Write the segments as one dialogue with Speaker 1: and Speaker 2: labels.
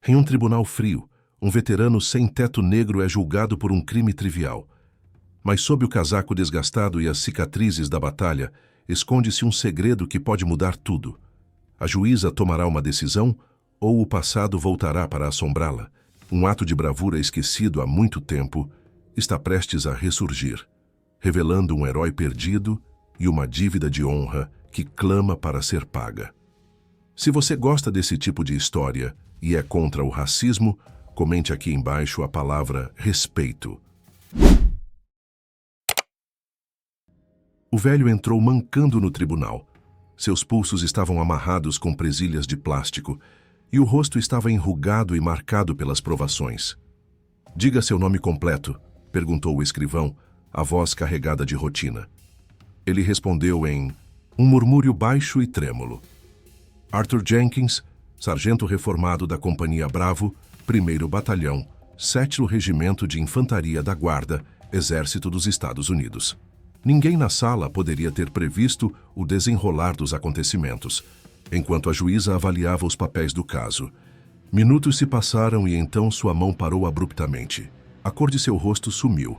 Speaker 1: Em um tribunal frio, um veterano sem teto negro é julgado por um crime trivial. Mas sob o casaco desgastado e as cicatrizes da batalha, esconde-se um segredo que pode mudar tudo. A juíza tomará uma decisão ou o passado voltará para assombrá-la? Um ato de bravura esquecido há muito tempo está prestes a ressurgir, revelando um herói perdido e uma dívida de honra que clama para ser paga. Se você gosta desse tipo de história e é contra o racismo, comente aqui embaixo a palavra respeito. O velho entrou mancando no tribunal. Seus pulsos estavam amarrados com presilhas de plástico e o rosto estava enrugado e marcado pelas provações. "Diga seu nome completo", perguntou o escrivão, a voz carregada de rotina. Ele respondeu em um murmúrio baixo e trêmulo. "Arthur Jenkins, sargento reformado da Companhia Bravo, 1º Batalhão, 7º Regimento de Infantaria da Guarda, Exército dos Estados Unidos." Ninguém na sala poderia ter previsto o desenrolar dos acontecimentos, enquanto a juíza avaliava os papéis do caso. Minutos se passaram e então sua mão parou abruptamente. A cor de seu rosto sumiu.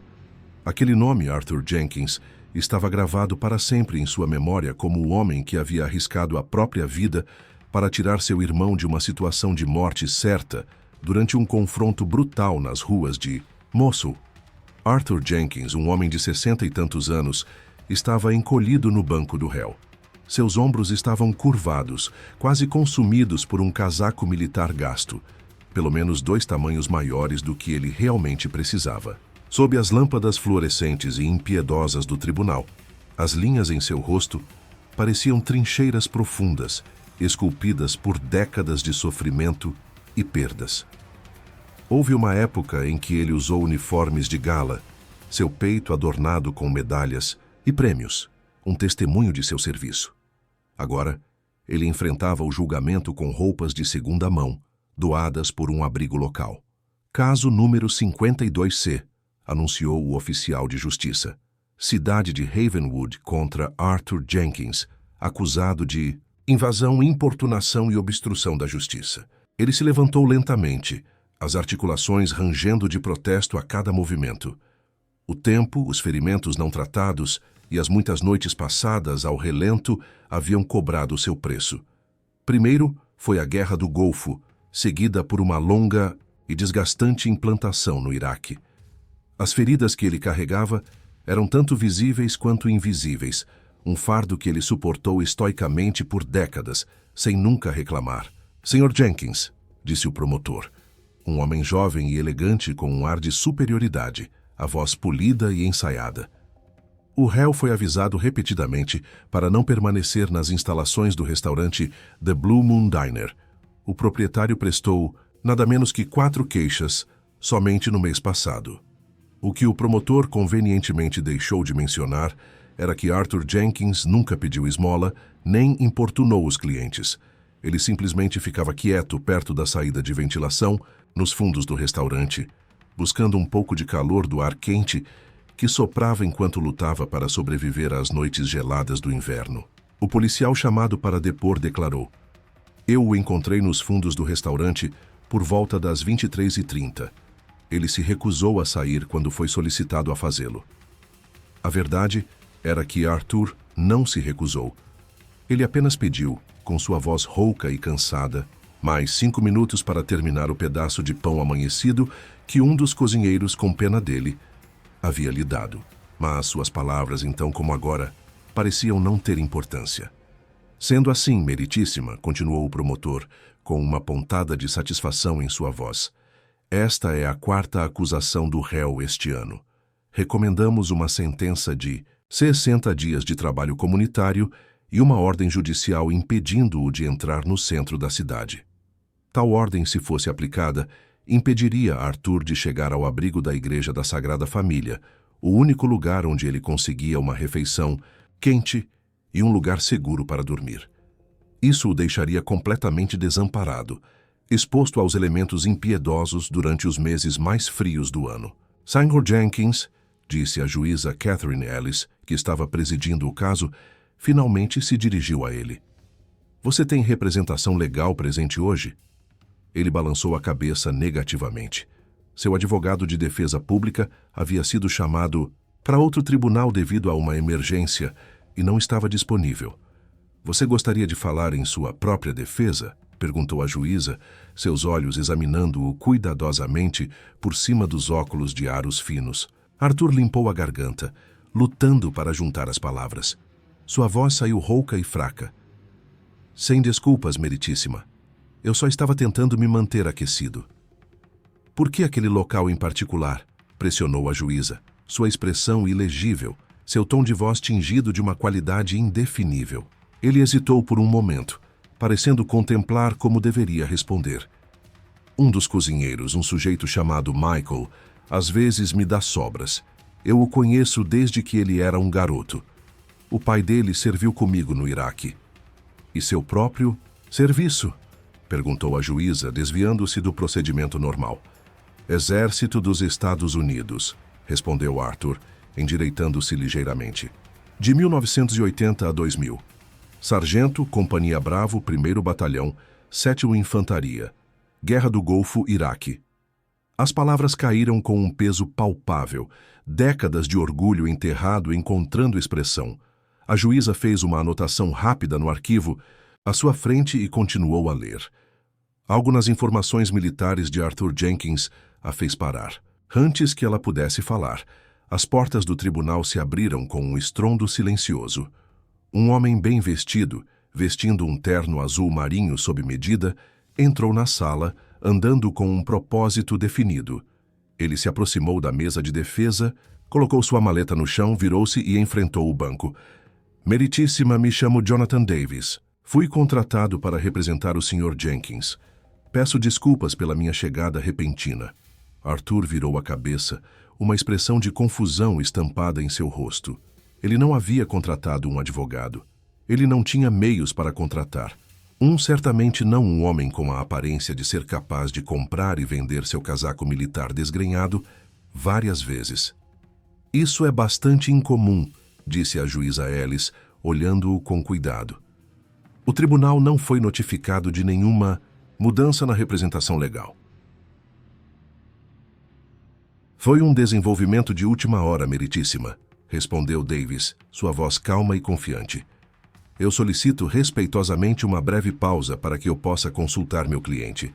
Speaker 1: Aquele nome, Arthur Jenkins, estava gravado para sempre em sua memória como o homem que havia arriscado a própria vida para tirar seu irmão de uma situação de morte certa durante um confronto brutal nas ruas de Mosul. Arthur Jenkins, um homem de 60 e tantos anos, estava encolhido no banco do réu. Seus ombros estavam curvados, quase consumidos por um casaco militar gasto, pelo menos 2 tamanhos maiores do que ele realmente precisava. Sob as lâmpadas fluorescentes e impiedosas do tribunal, as linhas em seu rosto pareciam trincheiras profundas, esculpidas por décadas de sofrimento e perdas. Houve uma época em que ele usou uniformes de gala, seu peito adornado com medalhas e prêmios, um testemunho de seu serviço. Agora, ele enfrentava o julgamento com roupas de segunda mão, doadas por um abrigo local. "Caso número 52C", anunciou o oficial de justiça. "Cidade de Havenwood contra Arthur Jenkins, acusado de invasão, importunação e obstrução da justiça." Ele se levantou lentamente, as articulações rangendo de protesto a cada movimento. O tempo, os ferimentos não tratados e as muitas noites passadas ao relento haviam cobrado seu preço. Primeiro foi a Guerra do Golfo, seguida por uma longa e desgastante implantação no Iraque. As feridas que ele carregava eram tanto visíveis quanto invisíveis, um fardo que ele suportou estoicamente por décadas, sem nunca reclamar. "Sr. Jenkins", disse o promotor, um homem jovem e elegante com um ar de superioridade, a voz polida e ensaiada. O réu foi avisado repetidamente para não permanecer nas instalações do restaurante The Blue Moon Diner. O proprietário prestou nada menos que 4 queixas somente no mês passado. O que o promotor convenientemente deixou de mencionar era que Arthur Jenkins nunca pediu esmola nem importunou os clientes. Ele simplesmente ficava quieto perto da saída de ventilação, nos fundos do restaurante, buscando um pouco de calor do ar quente que soprava enquanto lutava para sobreviver às noites geladas do inverno. O policial chamado para depor declarou: "Eu o encontrei nos fundos do restaurante por volta das 23h30. Ele se recusou a sair quando foi solicitado a fazê-lo." A verdade era que Arthur não se recusou. Ele apenas pediu, com sua voz rouca e cansada, mais 5 minutos para terminar o pedaço de pão amanhecido que um dos cozinheiros, com pena dele, havia lhe dado. Mas suas palavras, então como agora, pareciam não ter importância. "Sendo assim, meritíssima", continuou o promotor, com uma pontada de satisfação em sua voz, "esta é a 4ª acusação do réu este ano. Recomendamos uma sentença de 60 dias de trabalho comunitário e uma ordem judicial impedindo-o de entrar no centro da cidade. Tal ordem, se fosse aplicada, impediria Arthur de chegar ao abrigo da Igreja da Sagrada Família, o único lugar onde ele conseguia uma refeição quente e um lugar seguro para dormir. Isso o deixaria completamente desamparado, exposto aos elementos impiedosos durante os meses mais frios do ano. "Sr. Jenkins", disse a juíza Catherine Ellis, que estava presidindo o caso, finalmente se dirigiu a ele. "Você tem representação legal presente hoje?" Ele balançou a cabeça negativamente. Seu advogado de defesa pública havia sido chamado para outro tribunal devido a uma emergência e não estava disponível. Você gostaria de falar em sua própria defesa? Perguntou a juíza, seus olhos examinando-o cuidadosamente por cima dos óculos de aros finos. Arthur limpou a garganta, lutando para juntar as palavras. Sua voz saiu rouca e fraca. Sem desculpas, meritíssima. Eu só estava tentando me manter aquecido. Por que aquele local em particular? Pressionou a juíza, sua expressão ilegível, seu tom de voz tingido de uma qualidade indefinível. Ele hesitou por um momento, parecendo contemplar como deveria responder. Um dos cozinheiros, um sujeito chamado Michael, às vezes me dá sobras. Eu o conheço desde que ele era um garoto. O pai dele serviu comigo no Iraque. E seu próprio serviço? Perguntou a juíza, desviando-se do procedimento normal. Exército dos Estados Unidos, respondeu Arthur, endireitando-se ligeiramente. De 1980 a 2000. Sargento, Companhia Bravo, 1º Batalhão, 7º Infantaria. Guerra do Golfo, Iraque. As palavras caíram com um peso palpável, décadas de orgulho enterrado encontrando expressão. A juíza fez uma anotação rápida no arquivo à sua frente e continuou a ler. Algo nas informações militares de Arthur Jenkins a fez parar. Antes que ela pudesse falar, as portas do tribunal se abriram com um estrondo silencioso. Um homem bem vestido, vestindo um terno azul marinho sob medida, entrou na sala, andando com um propósito definido. Ele se aproximou da mesa de defesa, colocou sua maleta no chão, virou-se e enfrentou o banco. Meritíssima, me chamo Jonathan Davis. Fui contratado para representar o Sr. Jenkins. Peço desculpas pela minha chegada repentina. Arthur virou a cabeça, uma expressão de confusão estampada em seu rosto. Ele não havia contratado um advogado. Ele não tinha meios para contratar. Certamente não um homem com a aparência de ser capaz de comprar e vender seu casaco militar desgrenhado várias vezes. Isso é bastante incomum, disse a juíza Ellis, olhando-o com cuidado. O tribunal não foi notificado de nenhuma mudança na representação legal. Foi um desenvolvimento de última hora, meritíssima, respondeu Davis, sua voz calma e confiante. Eu solicito respeitosamente uma breve pausa para que eu possa consultar meu cliente.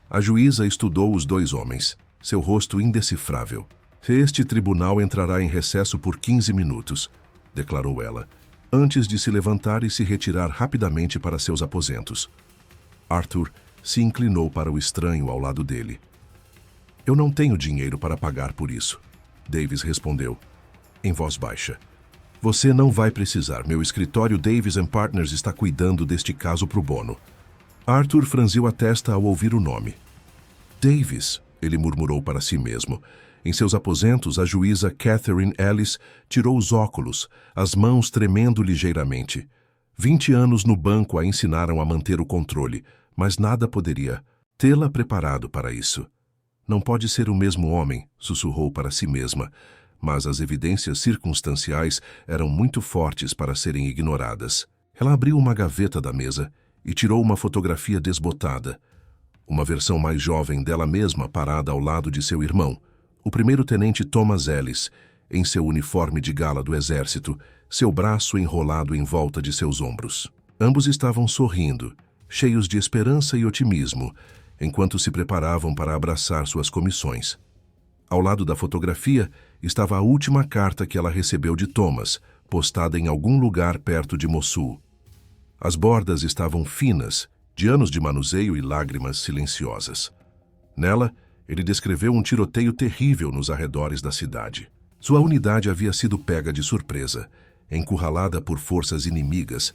Speaker 1: A juíza estudou os dois homens, seu rosto indecifrável. Este tribunal entrará em recesso por 15 minutos, declarou ela, antes de se levantar e se retirar rapidamente para seus aposentos. Arthur se inclinou para o estranho ao lado dele. Eu não tenho dinheiro para pagar por isso, Davis respondeu, em voz baixa. Você não vai precisar. Meu escritório Davis & Partners está cuidando deste caso pro bono. Arthur franziu a testa ao ouvir o nome. Davis, ele murmurou para si mesmo. Em seus aposentos, a juíza Catherine Ellis tirou os óculos, as mãos tremendo ligeiramente. 20 anos no banco a ensinaram a manter o controle, mas nada poderia tê-la preparado para isso. Não pode ser o mesmo homem, sussurrou para si mesma, mas as evidências circunstanciais eram muito fortes para serem ignoradas. Ela abriu uma gaveta da mesa e tirou uma fotografia desbotada. Uma versão mais jovem dela mesma parada ao lado de seu irmão, o primeiro-tenente Thomas Ellis, em seu uniforme de gala do exército, seu braço enrolado em volta de seus ombros. Ambos estavam sorrindo, cheios de esperança e otimismo, enquanto se preparavam para abraçar suas comissões. Ao lado da fotografia estava a última carta que ela recebeu de Thomas, postada em algum lugar perto de Mossul. As bordas estavam finas, de anos de manuseio e lágrimas silenciosas. Nela, ele descreveu um tiroteio terrível nos arredores da cidade. Sua unidade havia sido pega de surpresa, encurralada por forças inimigas,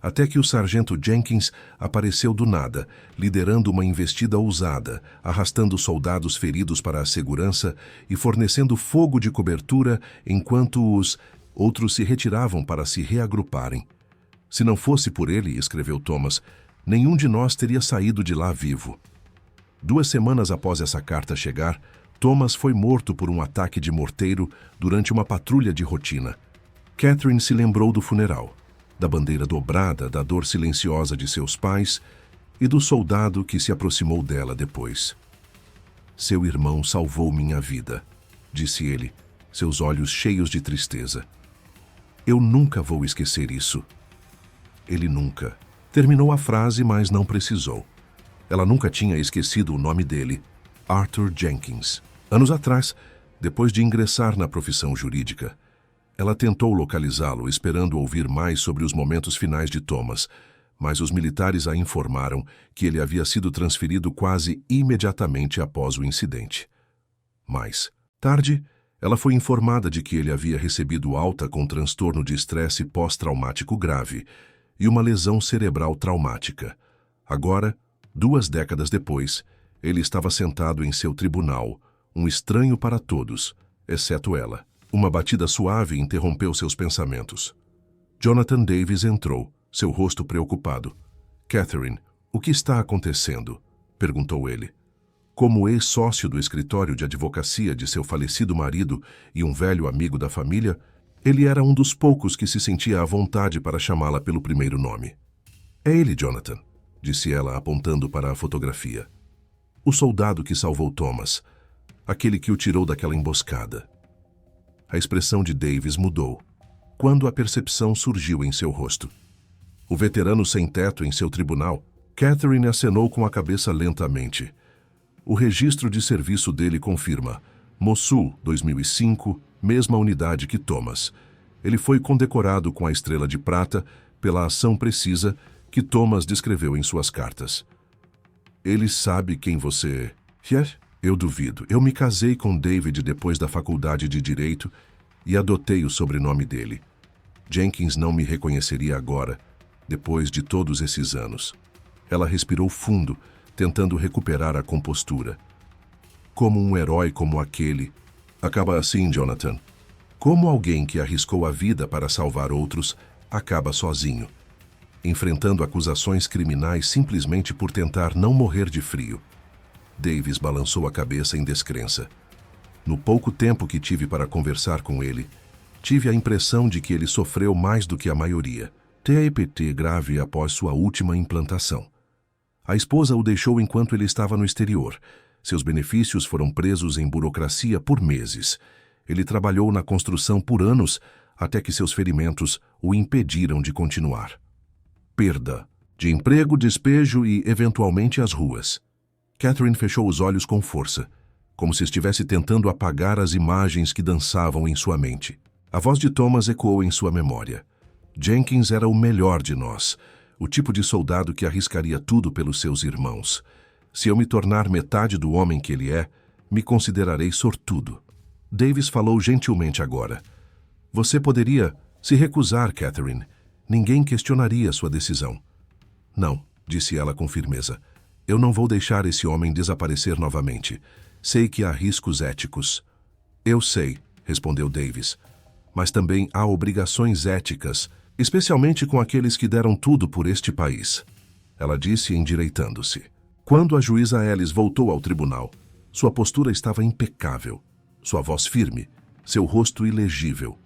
Speaker 1: até que o sargento Jenkins apareceu do nada, liderando uma investida ousada, arrastando soldados feridos para a segurança e fornecendo fogo de cobertura enquanto os outros se retiravam para se reagruparem. Se não fosse por ele, escreveu Thomas, nenhum de nós teria saído de lá vivo. 2 semanas após essa carta chegar, Thomas foi morto por um ataque de morteiro durante uma patrulha de rotina. Catherine se lembrou do funeral, da bandeira dobrada, da dor silenciosa de seus pais e do soldado que se aproximou dela depois. Seu irmão salvou minha vida, disse ele, seus olhos cheios de tristeza. Eu nunca vou esquecer isso. Ele nunca. Terminou a frase, mas não precisou. Ela nunca tinha esquecido o nome dele, Arthur Jenkins. Anos atrás, depois de ingressar na profissão jurídica, ela tentou localizá-lo, esperando ouvir mais sobre os momentos finais de Thomas, mas os militares a informaram que ele havia sido transferido quase imediatamente após o incidente. Mais tarde, ela foi informada de que ele havia recebido alta com transtorno de estresse pós-traumático grave e uma lesão cerebral traumática. Agora, 2 décadas depois, ele estava sentado em seu tribunal, um estranho para todos, exceto ela. Uma batida suave interrompeu seus pensamentos. Jonathan Davis entrou, seu rosto preocupado. "Catherine, o que está acontecendo?" perguntou ele. Como ex-sócio do escritório de advocacia de seu falecido marido e um velho amigo da família, ele era um dos poucos que se sentia à vontade para chamá-la pelo primeiro nome. "É ele, Jonathan", disse ela apontando para a fotografia. "O soldado que salvou Thomas, aquele que o tirou daquela emboscada." A expressão de Davis mudou, quando a percepção surgiu em seu rosto. O veterano sem teto em seu tribunal, Catherine acenou com a cabeça lentamente. O registro de serviço dele confirma. Mossul, 2005, mesma unidade que Thomas. Ele foi condecorado com a Estrela de Prata pela ação precisa que Thomas descreveu em suas cartas. "Ele sabe quem você é?" "Eu duvido. Eu me casei com David depois da faculdade de Direito e adotei o sobrenome dele. Jenkins não me reconheceria agora, depois de todos esses anos." Ela respirou fundo, tentando recuperar a compostura. "Como um herói como aquele. Acaba assim, Jonathan. Como alguém que arriscou a vida para salvar outros, acaba sozinho, enfrentando acusações criminais simplesmente por tentar não morrer de frio." Davis balançou a cabeça em descrença. "No pouco tempo que tive para conversar com ele, tive a impressão de que ele sofreu mais do que a maioria. TEPT grave após sua última implantação. A esposa o deixou enquanto ele estava no exterior. Seus benefícios foram presos em burocracia por meses. Ele trabalhou na construção por anos até que seus ferimentos o impediram de continuar. Perda de emprego, despejo e, eventualmente, as ruas." Catherine fechou os olhos com força, como se estivesse tentando apagar as imagens que dançavam em sua mente. A voz de Thomas ecoou em sua memória. "Jenkins era o melhor de nós, o tipo de soldado que arriscaria tudo pelos seus irmãos. Se eu me tornar metade do homem que ele é, me considerarei sortudo." Davis falou gentilmente agora. "Você poderia se recusar, Catherine. Ninguém questionaria sua decisão." "Não", disse ela com firmeza. "Eu não vou deixar esse homem desaparecer novamente. Sei que há riscos éticos." "Eu sei", respondeu Davis. "Mas também há obrigações éticas, especialmente com aqueles que deram tudo por este país." Ela disse endireitando-se. Quando a juíza Ellis voltou ao tribunal, sua postura estava impecável, sua voz firme, seu rosto ilegível.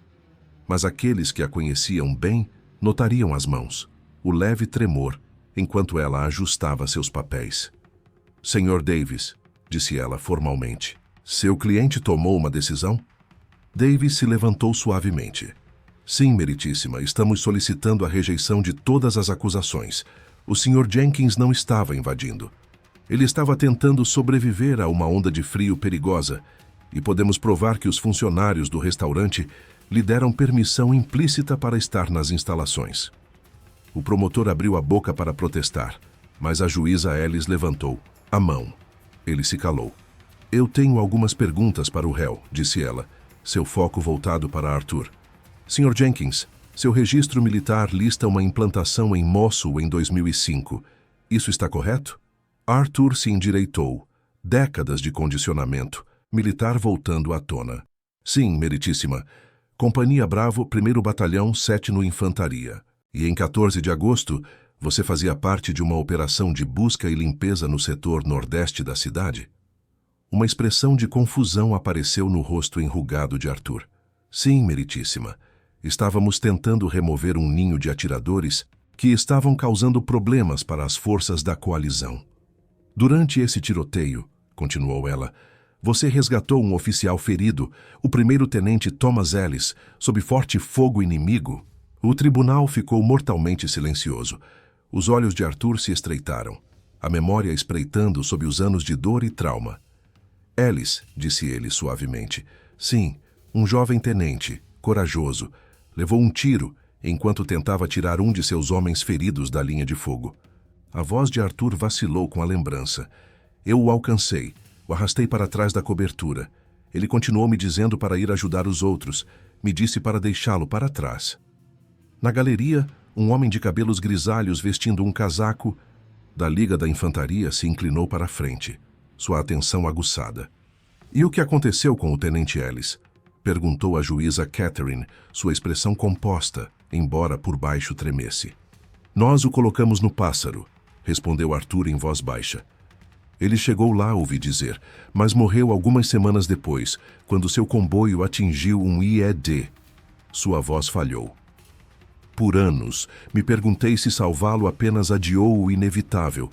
Speaker 1: Mas aqueles que a conheciam bem notariam as mãos, o leve tremor, enquanto ela ajustava seus papéis. "Sr. Davis", disse ela formalmente, "seu cliente tomou uma decisão?" Davis se levantou suavemente. "Sim, meritíssima, estamos solicitando a rejeição de todas as acusações. O Sr. Jenkins não estava invadindo. Ele estava tentando sobreviver a uma onda de frio perigosa, e podemos provar que os funcionários do restaurante lhe deram permissão implícita para estar nas instalações." O promotor abriu a boca para protestar, mas a juíza Ellis levantou a mão. Ele se calou. "Eu tenho algumas perguntas para o réu", disse ela, seu foco voltado para Arthur. "Sr. Jenkins, seu registro militar lista uma implantação em Mossul em 2005. Isso está correto?" Arthur se endireitou. Décadas de condicionamento, militar voltando à tona. "Sim, meritíssima. Companhia Bravo, 1º Batalhão, 7º Infantaria. E em 14 de agosto, você fazia parte de uma operação de busca e limpeza no setor nordeste da cidade?" Uma expressão de confusão apareceu no rosto enrugado de Arthur. "Sim, meritíssima. Estávamos tentando remover um ninho de atiradores que estavam causando problemas para as forças da coalizão. Durante esse tiroteio, continuou ela, você resgatou um oficial ferido, o primeiro-tenente Thomas Ellis, sob forte fogo inimigo. O tribunal ficou mortalmente silencioso. Os olhos de Arthur se estreitaram, a memória espreitando sob os anos de dor e trauma. Ellis, disse ele suavemente, sim, um jovem tenente, corajoso, levou um tiro enquanto tentava tirar um de seus homens feridos da linha de fogo. A voz de Arthur vacilou com a lembrança. Eu o alcancei, o arrastei para trás da cobertura. Ele continuou me dizendo para ir ajudar os outros. Me disse para deixá-lo para trás. Na galeria, um homem de cabelos grisalhos vestindo um casaco da Liga da Infantaria se inclinou para a frente, sua atenção aguçada. E o que aconteceu com o tenente Ellis? Perguntou a juíza Catherine, sua expressão composta, embora por baixo tremesse. Nós o colocamos no pássaro, respondeu Arthur em voz baixa. Ele chegou lá, ouvi dizer, mas morreu algumas semanas depois, quando seu comboio atingiu um IED. Sua voz falhou. Por anos, me perguntei se salvá-lo apenas adiou o inevitável.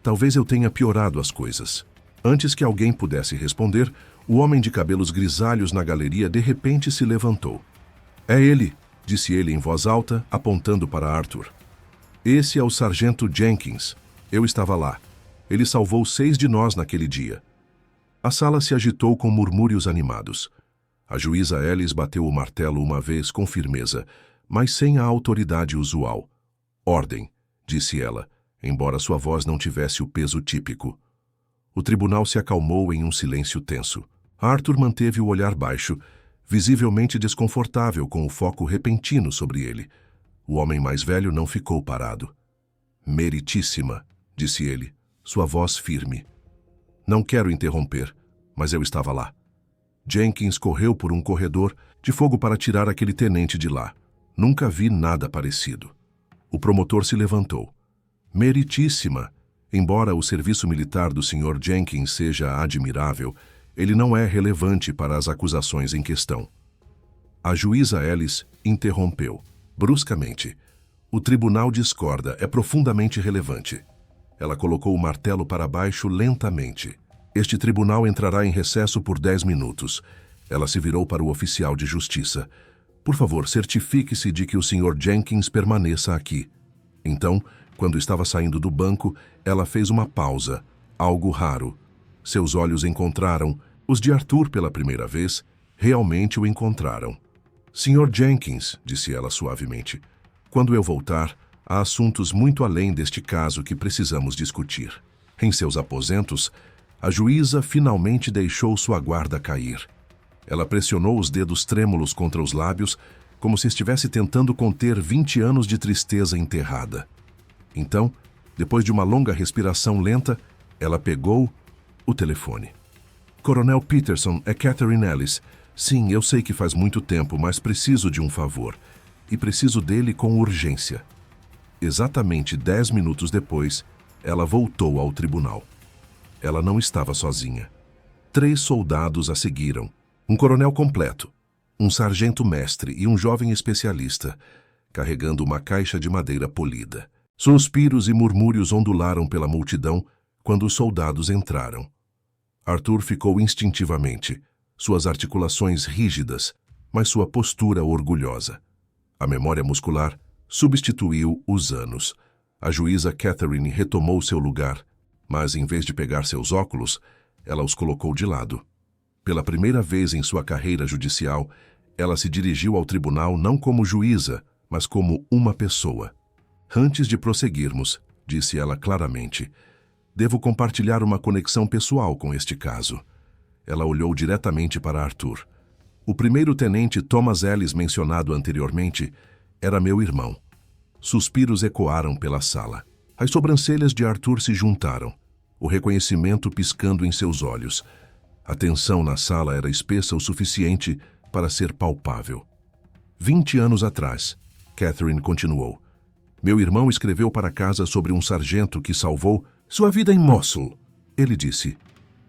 Speaker 1: Talvez eu tenha piorado as coisas. Antes que alguém pudesse responder, o homem de cabelos grisalhos na galeria de repente se levantou. É ele, disse ele em voz alta, apontando para Arthur. Esse é o sargento Jenkins. Eu estava lá. Ele salvou 6 de nós naquele dia. A sala se agitou com murmúrios animados. A juíza Ellis bateu o martelo uma vez com firmeza, mas sem a autoridade usual. Ordem, disse ela, embora sua voz não tivesse o peso típico. O tribunal se acalmou em um silêncio tenso. Arthur manteve o olhar baixo, visivelmente desconfortável com o foco repentino sobre ele. O homem mais velho não ficou parado. Meritíssima, disse ele, sua voz firme. Não quero interromper, mas eu estava lá. Jenkins correu por um corredor de fogo para tirar aquele tenente de lá. Nunca vi nada parecido. O promotor se levantou. Meritíssima, embora o serviço militar do Sr. Jenkins seja admirável, ele não é relevante para as acusações em questão. A juíza Ellis interrompeu, bruscamente. O tribunal discorda, é profundamente relevante. Ela colocou o martelo para baixo lentamente. Este tribunal entrará em recesso por 10 minutos. Ela se virou para o oficial de justiça. Por favor, certifique-se de que o Sr. Jenkins permaneça aqui. Então, quando estava saindo do banco, ela fez uma pausa, algo raro. Seus olhos encontraram, os de Arthur pela primeira vez, realmente o encontraram. Sr. Jenkins, disse ela suavemente, quando eu voltar, há assuntos muito além deste caso que precisamos discutir. Em seus aposentos, a juíza finalmente deixou sua guarda cair. Ela pressionou os dedos trêmulos contra os lábios, como se estivesse tentando conter 20 anos de tristeza enterrada. Então, depois de uma longa respiração lenta, ela pegou o telefone. Coronel Peterson, é Catherine Ellis. Sim, eu sei que faz muito tempo, mas preciso de um favor. E preciso dele com urgência. Exatamente 10 minutos depois, ela voltou ao tribunal. Ela não estava sozinha. 3 soldados a seguiram. Um coronel completo, um sargento-mestre e um jovem especialista, carregando uma caixa de madeira polida. Suspiros e murmúrios ondularam pela multidão quando os soldados entraram. Arthur ficou instintivamente, suas articulações rígidas, mas sua postura orgulhosa. A memória muscular substituiu os anos. A juíza Catherine retomou seu lugar, mas em vez de pegar seus óculos, ela os colocou de lado. Pela primeira vez em sua carreira judicial, ela se dirigiu ao tribunal não como juíza, mas como uma pessoa. Antes de prosseguirmos, disse ela claramente, devo compartilhar uma conexão pessoal com este caso. Ela olhou diretamente para Arthur. O primeiro-tenente Thomas Ellis mencionado anteriormente era meu irmão. Suspiros ecoaram pela sala. As sobrancelhas de Arthur se juntaram, o reconhecimento piscando em seus olhos. A tensão na sala era espessa o suficiente para ser palpável. 20 anos atrás, Catherine continuou, meu irmão escreveu para casa sobre um sargento que salvou sua vida em Mosul. Ele disse,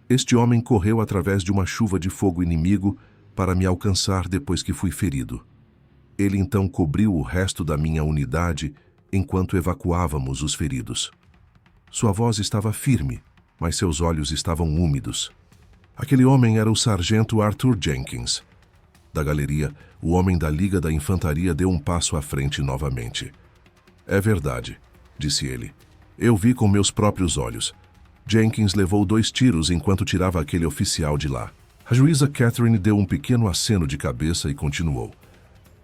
Speaker 1: este homem correu através de uma chuva de fogo inimigo para me alcançar depois que fui ferido. Ele então cobriu o resto da minha unidade enquanto evacuávamos os feridos. Sua voz estava firme, mas seus olhos estavam úmidos. Aquele homem era o sargento Arthur Jenkins. Da galeria, o homem da Liga da Infantaria deu um passo à frente novamente. É verdade, disse ele. Eu vi com meus próprios olhos. Jenkins levou 2 tiros enquanto tirava aquele oficial de lá. A juíza Catherine deu um pequeno aceno de cabeça e continuou.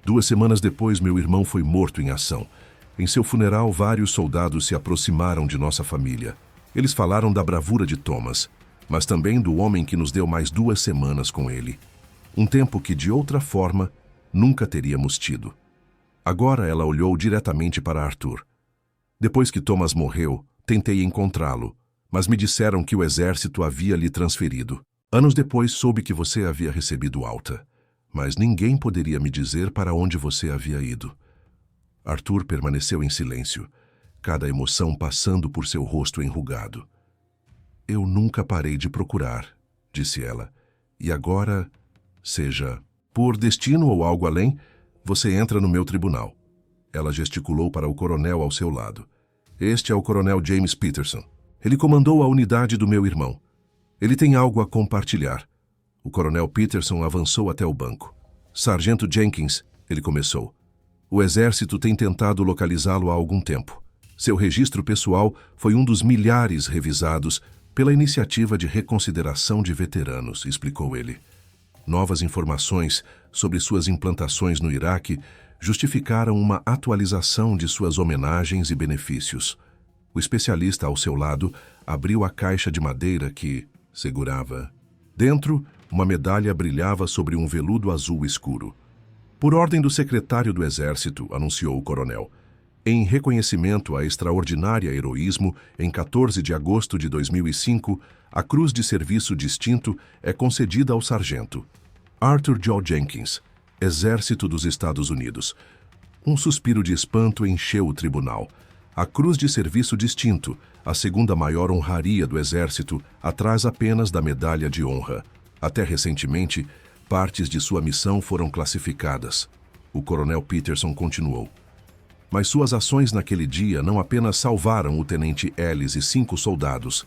Speaker 1: 2 semanas depois, meu irmão foi morto em ação. Em seu funeral, vários soldados se aproximaram de nossa família. Eles falaram da bravura de Thomas, mas também do homem que nos deu mais 2 semanas com ele. Um tempo que, de outra forma, nunca teríamos tido. Agora ela olhou diretamente para Arthur. Depois que Thomas morreu, tentei encontrá-lo, mas me disseram que o exército havia lhe transferido. Anos depois soube que você havia recebido alta, mas ninguém poderia me dizer para onde você havia ido. Arthur permaneceu em silêncio, cada emoção passando por seu rosto enrugado. Eu nunca parei de procurar, disse ela, e agora, seja por destino ou algo além, você entra no meu tribunal. Ela gesticulou para o coronel ao seu lado. Este é o coronel James Peterson. Ele comandou a unidade do meu irmão. Ele tem algo a compartilhar. O coronel Peterson avançou até o banco. Sargento Jenkins, ele começou. O exército tem tentado localizá-lo há algum tempo. Seu registro pessoal foi um dos milhares revisados pela iniciativa de reconsideração de veteranos, explicou ele. Novas informações sobre suas implantações no Iraque justificaram uma atualização de suas homenagens e benefícios. O especialista ao seu lado abriu a caixa de madeira que segurava. Dentro, uma medalha brilhava sobre um veludo azul escuro. Por ordem do secretário do Exército, anunciou o coronel, em reconhecimento a extraordinário heroísmo, em 14 de agosto de 2005, a Cruz de Serviço Distinto é concedida ao sargento Arthur Joe Jenkins, Exército dos Estados Unidos. Um suspiro de espanto encheu o tribunal. A Cruz de Serviço Distinto, a segunda maior honraria do Exército, atrás apenas da Medalha de Honra. Até recentemente, partes de sua missão foram classificadas. O coronel Peterson continuou. Mas suas ações naquele dia não apenas salvaram o tenente Ellis e 5 soldados.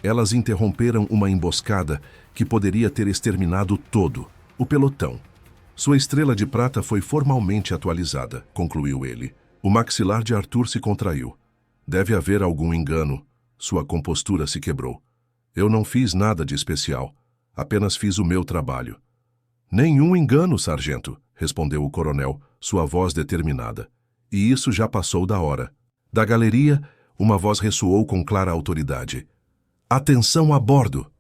Speaker 1: Elas interromperam uma emboscada que poderia ter exterminado todo o pelotão. Sua estrela de prata foi formalmente atualizada, concluiu ele. O maxilar de Arthur se contraiu. Deve haver algum engano. Sua compostura se quebrou. Eu não fiz nada de especial. Apenas fiz o meu trabalho. Nenhum engano, sargento, respondeu o coronel, sua voz determinada. E isso já passou da hora. Da galeria, uma voz ressoou com clara autoridade. Atenção a bordo!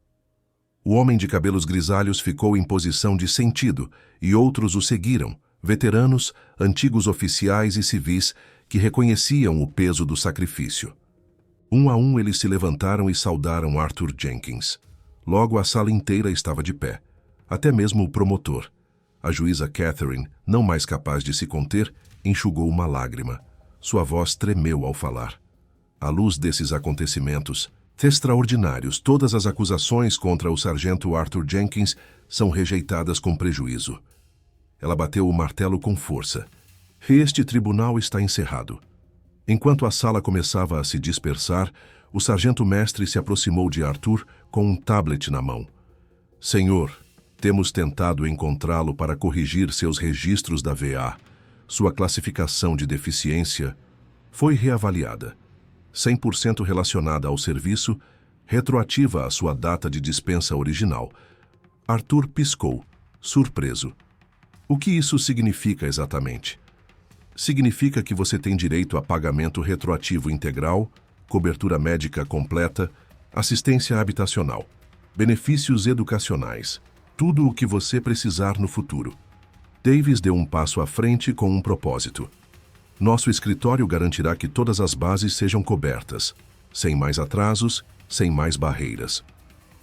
Speaker 1: O homem de cabelos grisalhos ficou em posição de sentido e outros o seguiram, veteranos, antigos oficiais e civis que reconheciam o peso do sacrifício. Um a um eles se levantaram e saudaram Arthur Jenkins. Logo a sala inteira estava de pé, até mesmo o promotor. A juíza Catherine, não mais capaz de se conter, enxugou uma lágrima. Sua voz tremeu ao falar. À luz desses acontecimentos extraordinários, todas as acusações contra o sargento Arthur Jenkins são rejeitadas com prejuízo. Ela bateu o martelo com força. Este tribunal está encerrado. Enquanto a sala começava a se dispersar, o sargento-mestre se aproximou de Arthur com um tablet na mão. Senhor, temos tentado encontrá-lo para corrigir seus registros da VA. Sua classificação de deficiência foi reavaliada. 100% relacionada ao serviço, retroativa à sua data de dispensa original. Arthur piscou, surpreso. O que isso significa exatamente? Significa que você tem direito a pagamento retroativo integral, cobertura médica completa, assistência habitacional, benefícios educacionais, tudo o que você precisar no futuro. Davis deu um passo à frente com um propósito. Nosso escritório garantirá que todas as bases sejam cobertas, sem mais atrasos, sem mais barreiras.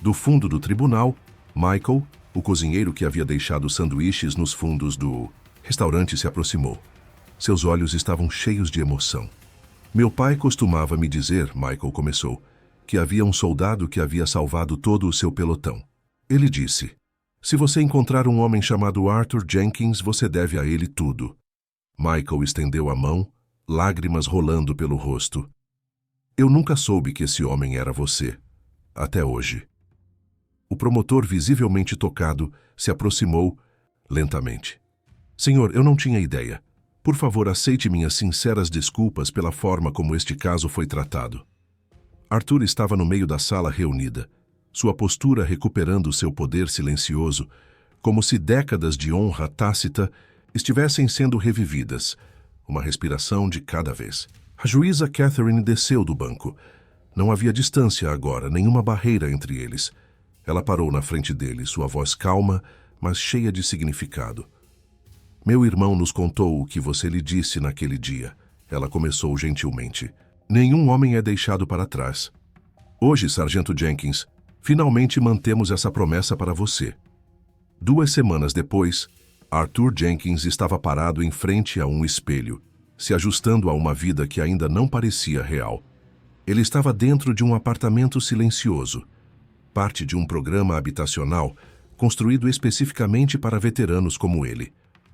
Speaker 1: Do fundo do tribunal, Michael, o cozinheiro que havia deixado sanduíches nos fundos do restaurante, se aproximou. Seus olhos estavam cheios de emoção. Meu pai costumava me dizer, Michael começou, que havia um soldado que havia salvado todo o seu pelotão. Ele disse, se você encontrar um homem chamado Arthur Jenkins, você deve a ele tudo. Michael estendeu a mão lágrimas rolando pelo rosto. Eu nunca soube que esse homem era você. Até hoje. O promotor, visivelmente tocado, se aproximou lentamente. Senhor, eu não tinha ideia. Por favor, aceite minhas sinceras desculpas pela forma como este caso foi tratado. Arthur estava no meio da sala reunida, sua postura recuperando seu poder silencioso, como se décadas de honra tácita estivessem sendo revividas, uma respiração de cada vez. A juíza Catherine desceu do banco. Não havia distância agora, nenhuma barreira entre eles. Ela parou na frente dele, sua voz calma, mas cheia de significado. Meu irmão nos contou o que você lhe disse naquele dia. Ela começou gentilmente. Nenhum homem é deixado para trás. Hoje, Sargento Jenkins, finalmente mantemos essa promessa para você. 2 semanas depois, Arthur Jenkins estava parado em frente a um espelho, se ajustando a uma vida que ainda não parecia real. Ele estava dentro de um apartamento silencioso, parte de um programa habitacional construído especificamente para veteranos como ele.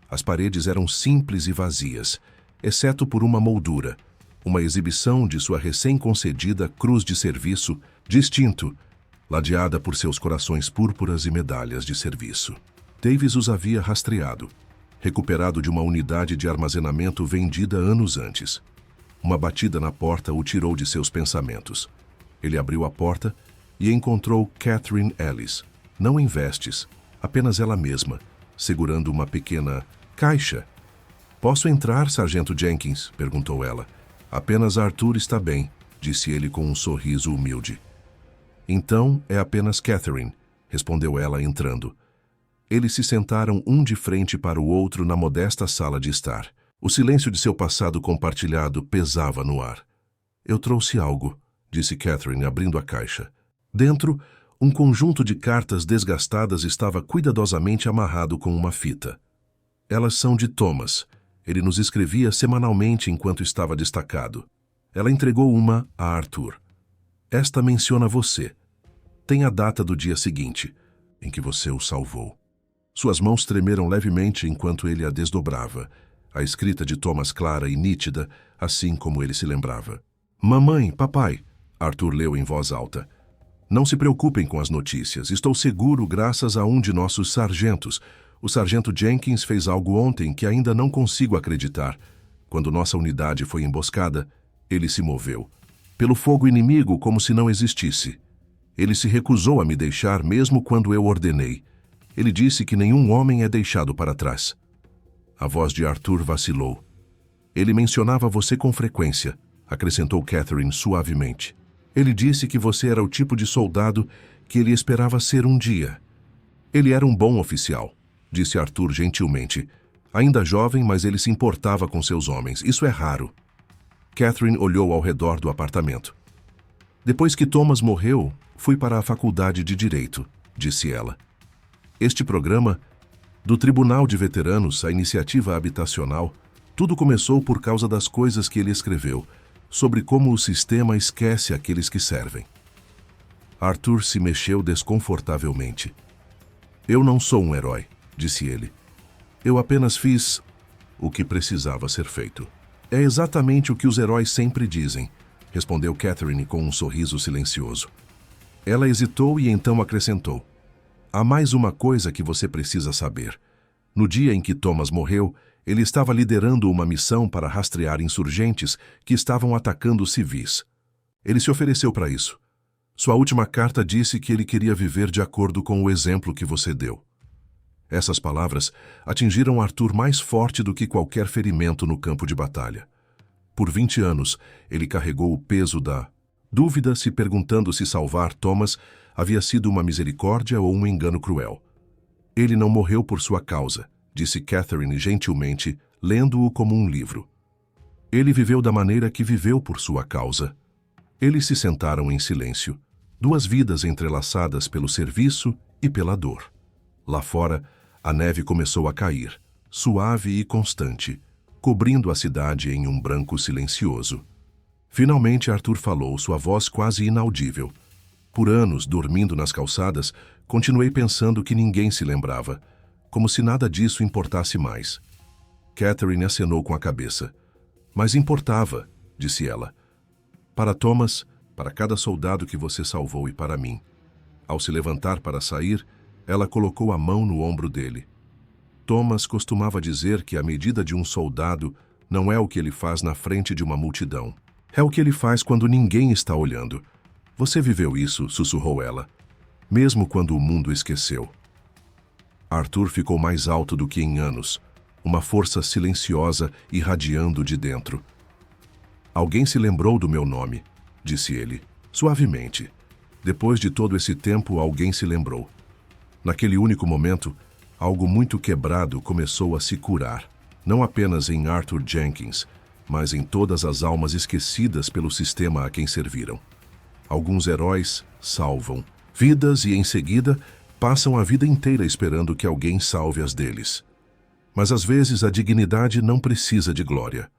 Speaker 1: As paredes eram simples e vazias, exceto por uma moldura, uma exibição de sua recém-concedida cruz de serviço, distinto, ladeada por seus corações púrpuras e medalhas de serviço. Davis os havia rastreado, recuperado de uma unidade de armazenamento vendida anos antes. Uma batida na porta o tirou de seus pensamentos. Ele abriu a porta e encontrou Catherine Ellis, não em vestes, apenas ela mesma, segurando uma pequena caixa. Posso entrar, Sargento Jenkins? Perguntou ela. Apenas Arthur está bem, disse ele com um sorriso humilde. Então é apenas Catherine, respondeu ela entrando. Eles se sentaram um de frente para o outro na modesta sala de estar. O silêncio de seu passado compartilhado pesava no ar. Eu trouxe algo, disse Catherine abrindo a caixa. Dentro, um conjunto de cartas desgastadas estava cuidadosamente amarrado com uma fita. Elas são de Thomas. Ele nos escrevia semanalmente enquanto estava destacado. Ela entregou uma a Arthur. Esta menciona você. Tem a data do dia seguinte, em que você o salvou. Suas mãos tremeram levemente enquanto ele a desdobrava. A escrita de Thomas clara e nítida, assim como ele se lembrava. Mamãe, papai, Arthur leu em voz alta. Não se preocupem com as notícias. Estou seguro graças a um de nossos sargentos. O sargento Jenkins fez algo ontem que ainda não consigo acreditar. Quando nossa unidade foi emboscada, ele se moveu. Pelo fogo inimigo, como se não existisse. Ele se recusou a me deixar mesmo quando eu ordenei. Ele disse que nenhum homem é deixado para trás. A voz de Arthur vacilou. Ele mencionava você com frequência, acrescentou Catherine suavemente. Ele disse que você era o tipo de soldado que ele esperava ser um dia. Ele era um bom oficial, disse Arthur gentilmente. Ainda jovem, mas ele se importava com seus homens. Isso é raro. Catherine olhou ao redor do apartamento. Depois que Thomas morreu, fui para a faculdade de Direito, disse ela. Este programa, do Tribunal de Veteranos à Iniciativa Habitacional, tudo começou por causa das coisas que ele escreveu, sobre como o sistema esquece aqueles que servem. Arthur se mexeu desconfortavelmente. Eu não sou um herói, disse ele. Eu apenas fiz o que precisava ser feito. É exatamente o que os heróis sempre dizem, respondeu Catherine com um sorriso silencioso. Ela hesitou e então acrescentou. Há mais uma coisa que você precisa saber. No dia em que Thomas morreu, ele estava liderando uma missão para rastrear insurgentes que estavam atacando civis. Ele se ofereceu para isso. Sua última carta disse que ele queria viver de acordo com o exemplo que você deu. Essas palavras atingiram Arthur mais forte do que qualquer ferimento no campo de batalha. Por 20 anos, ele carregou o peso da dúvida, se perguntando se salvar Thomas havia sido uma misericórdia ou um engano cruel. Ele não morreu por sua causa, disse Catherine gentilmente, lendo-o como um livro. Ele viveu da maneira que viveu por sua causa. Eles se sentaram em silêncio, 2 vidas entrelaçadas pelo serviço e pela dor. Lá fora, a neve começou a cair, suave e constante, cobrindo a cidade em um branco silencioso. Finalmente Arthur falou, sua voz quase inaudível. Por anos, dormindo nas calçadas, continuei pensando que ninguém se lembrava, como se nada disso importasse mais. Catherine acenou com a cabeça. Mas importava, disse ela. Para Thomas, para cada soldado que você salvou e para mim. Ao se levantar para sair, ela colocou a mão no ombro dele. Thomas costumava dizer que a medida de um soldado não é o que ele faz na frente de uma multidão. É o que ele faz quando ninguém está olhando. Você viveu isso, sussurrou ela, mesmo quando o mundo esqueceu. Arthur ficou mais alto do que em anos, uma força silenciosa irradiando de dentro. Alguém se lembrou do meu nome, disse ele, suavemente. Depois de todo esse tempo, alguém se lembrou. Naquele único momento, algo muito quebrado começou a se curar, não apenas em Arthur Jenkins, mas em todas as almas esquecidas pelo sistema a quem serviram. Alguns heróis salvam vidas e, em seguida, passam a vida inteira esperando que alguém salve as deles. Mas às vezes a dignidade não precisa de glória.